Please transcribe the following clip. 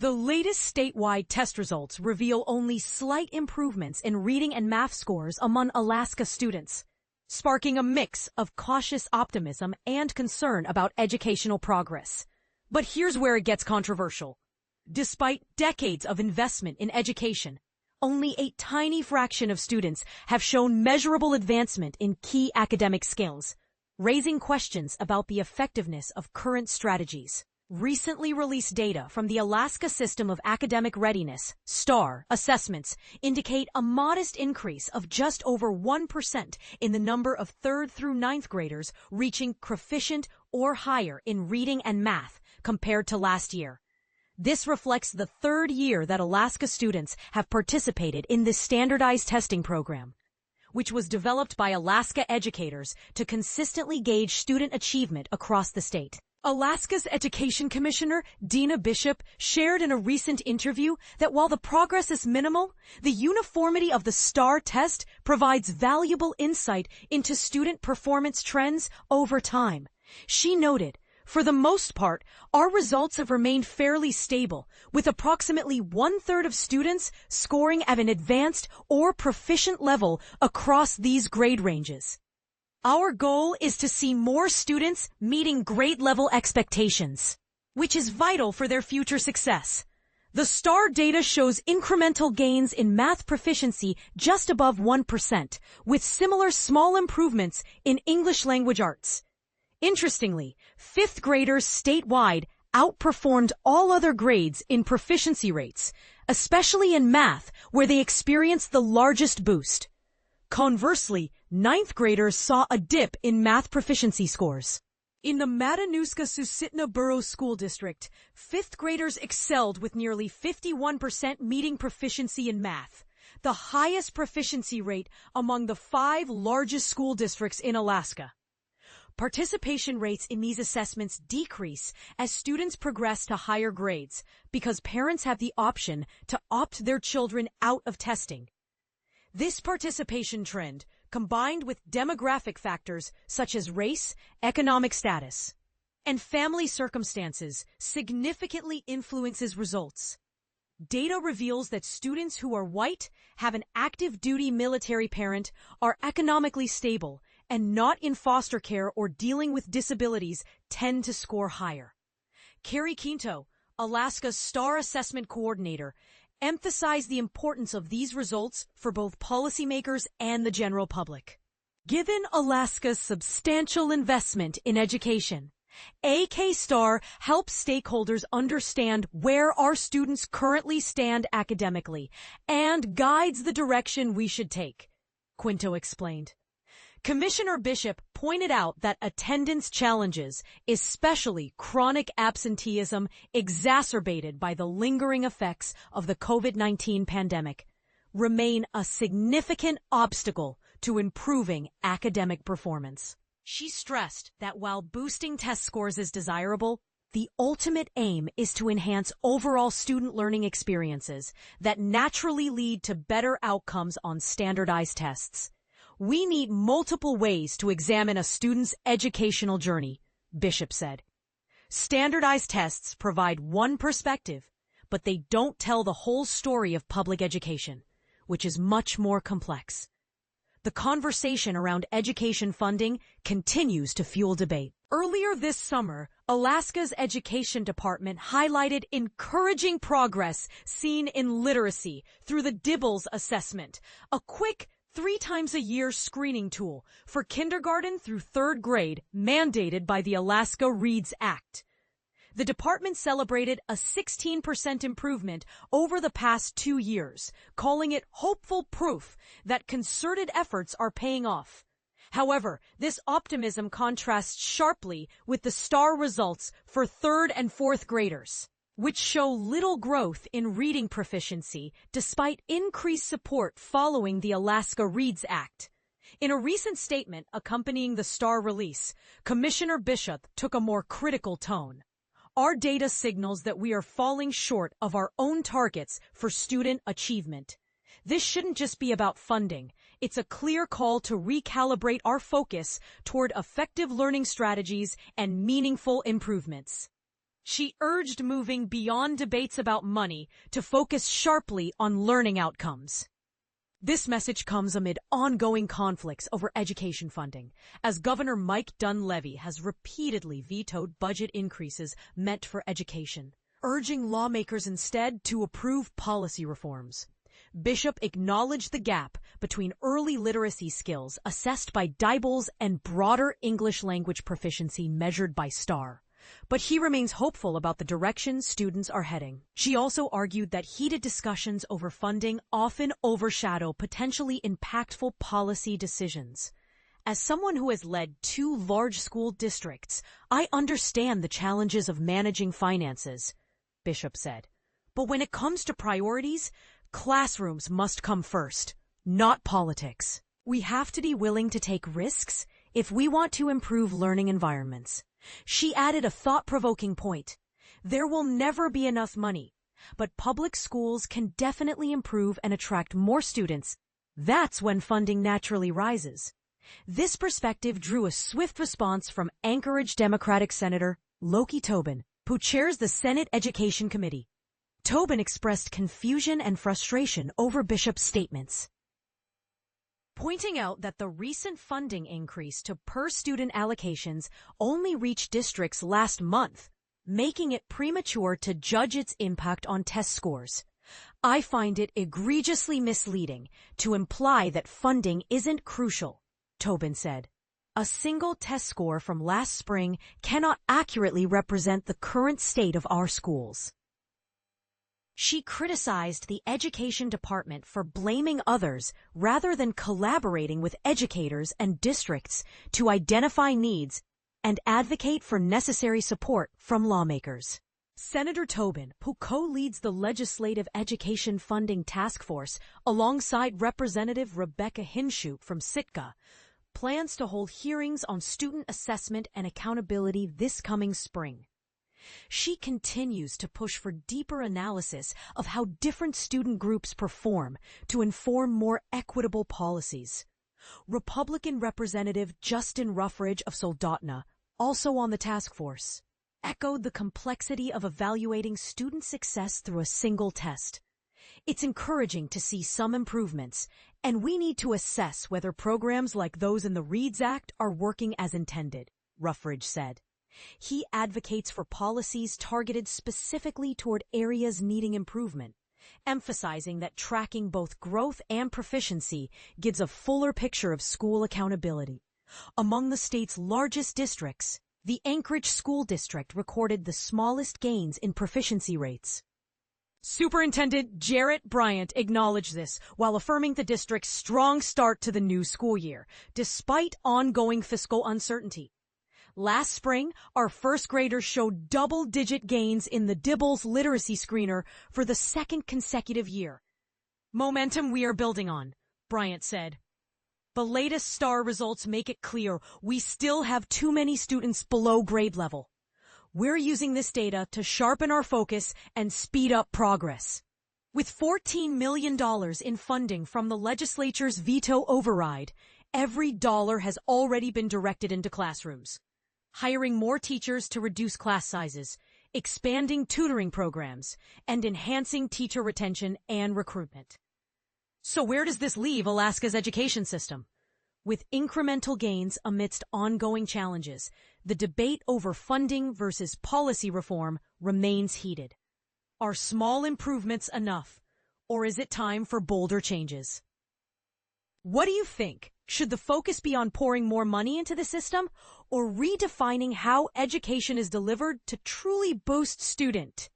The latest statewide test results reveal only slight improvements in reading and math scores among Alaska students, sparking a mix of cautious optimism and concern about educational progress. But here's where it gets controversial. Despite decades of investment in education, only a tiny fraction of students have shown measurable advancement in key academic skills, raising questions about the effectiveness of current strategies. Recently released data from the Alaska System of Academic Readiness, STAR, assessments indicate a modest increase of just over 1% in the number of 3rd through 9th graders reaching proficient or higher in reading and math compared to last year. This reflects the 3rd year that Alaska students have participated in this standardized testing program, which was developed by Alaska educators to consistently gauge student achievement across the state. Alaska's Education Commissioner Deena Bishop shared in a recent interview that while the progress is minimal, the uniformity of the STAR test provides valuable insight into student performance trends over time. She noted, "For the most part, our results have remained fairly stable, with approximately 1/3 of students scoring at an advanced or proficient level across these grade ranges. Our goal is to see more students meeting grade-level expectations, which is vital for their future success." The STAR data shows incremental gains in math proficiency just above 1%, with similar small improvements in English language arts. Interestingly, 5th graders statewide outperformed all other grades in proficiency rates, especially in math, where they experienced the largest boost. Conversely, 9th graders saw a dip in math proficiency scores. In the Matanuska-Susitna Borough School District, 5th graders excelled with nearly 51% meeting proficiency in math, the highest proficiency rate among the 5 largest school districts in Alaska. Participation rates in these assessments decrease as students progress to higher grades because parents have the option to opt their children out of testing. This participation trend, combined with demographic factors such as race, economic status, and family circumstances, significantly influences results. Data reveals that students who are white, have an active duty military parent, are economically stable, and not in foster care or dealing with disabilities tend to score higher. Carrie Quinto, Alaska's STAR Assessment Coordinator, emphasized the importance of these results for both policymakers and the general public. Given Alaska's substantial investment in education, AK STAR helps stakeholders understand where our students currently stand academically and guides the direction we should take, Quinto explained. Commissioner Bishop pointed out that attendance challenges, especially chronic absenteeism exacerbated by the lingering effects of the COVID-19 pandemic, remain a significant obstacle to improving academic performance. She stressed that while boosting test scores is desirable, the ultimate aim is to enhance overall student learning experiences that naturally lead to better outcomes on standardized tests. "We need multiple ways to examine a student's educational journey," Bishop said. Standardized tests provide one perspective, but they don't tell the whole story of public education, which is much more complex. The conversation around education funding continues to fuel debate. Earlier this summer, Alaska's Education Department highlighted encouraging progress seen in literacy through the DIBELS assessment, a quick 3 times a year screening tool for kindergarten through 3rd grade mandated by the Alaska Reads Act. The department celebrated a 16% improvement over the past 2 years, calling it hopeful proof that concerted efforts are paying off. However, this optimism contrasts sharply with the STAR results for 3rd and 4th graders, which show little growth in reading proficiency despite increased support following the Alaska Reads Act. In a recent statement accompanying the STAR release, Commissioner Bishop took a more critical tone. "Our data signals that we are falling short of our own targets for student achievement. This shouldn't just be about funding. It's a clear call to recalibrate our focus toward effective learning strategies and meaningful improvements." She urged moving beyond debates about money to focus sharply on learning outcomes. This message comes amid ongoing conflicts over education funding, as Governor Mike Dunleavy has repeatedly vetoed budget increases meant for education, urging lawmakers instead to approve policy reforms. Bishop acknowledged the gap between early literacy skills assessed by Dibbles and broader English language proficiency measured by STAR. But he remains hopeful about the direction students are heading. She also argued that heated discussions over funding often overshadow potentially impactful policy decisions. As someone who has led 2 large school districts, I understand the challenges of managing finances, Bishop said. But when it comes to priorities, classrooms must come first, not politics. We have to be willing to take risks if we want to improve learning environments. She added a thought-provoking point. There will never be enough money, but public schools can definitely improve and attract more students. That's when funding naturally rises. This perspective drew a swift response from Anchorage Democratic Senator Loki Tobin, who chairs the Senate Education Committee. Tobin expressed confusion and frustration over Bishop's statements, pointing out that the recent funding increase to per-student allocations only reached districts last month, making it premature to judge its impact on test scores. I find it egregiously misleading to imply that funding isn't crucial, Tobin said. A single test score from last spring cannot accurately represent the current state of our schools. She criticized the education department for blaming others rather than collaborating with educators and districts to identify needs and advocate for necessary support from lawmakers. Senator Tobin, who co-leads the Legislative Education Funding Task Force alongside Representative Rebecca Hinshoot from Sitka, plans to hold hearings on student assessment and accountability this coming spring. She continues to push for deeper analysis of how different student groups perform to inform more equitable policies. Republican Representative Justin Ruffridge of Soldotna, also on the task force, echoed the complexity of evaluating student success through a single test. It's encouraging to see some improvements, and we need to assess whether programs like those in the READS Act are working as intended, Ruffridge said. He advocates for policies targeted specifically toward areas needing improvement, emphasizing that tracking both growth and proficiency gives a fuller picture of school accountability. Among the state's largest districts, the Anchorage School District recorded the smallest gains in proficiency rates. Superintendent Jarrett Bryant acknowledged this while affirming the district's strong start to the new school year, despite ongoing fiscal uncertainty. Last spring, our first graders showed double-digit gains in the Dibbles literacy screener for the 2nd consecutive year. Momentum we are building on, Bryant said. The latest STAR results make it clear we still have too many students below grade level. We're using this data to sharpen our focus and speed up progress. With $14 million in funding from the legislature's veto override, every dollar has already been directed into classrooms. Hiring more teachers to reduce class sizes, expanding tutoring programs, and enhancing teacher retention and recruitment. So where does this leave Alaska's education system? With incremental gains amidst ongoing challenges, the debate over funding versus policy reform remains heated. Are small improvements enough, or is it time for bolder changes? What do you think? Should the focus be on pouring more money into the system or redefining how education is delivered to truly boost student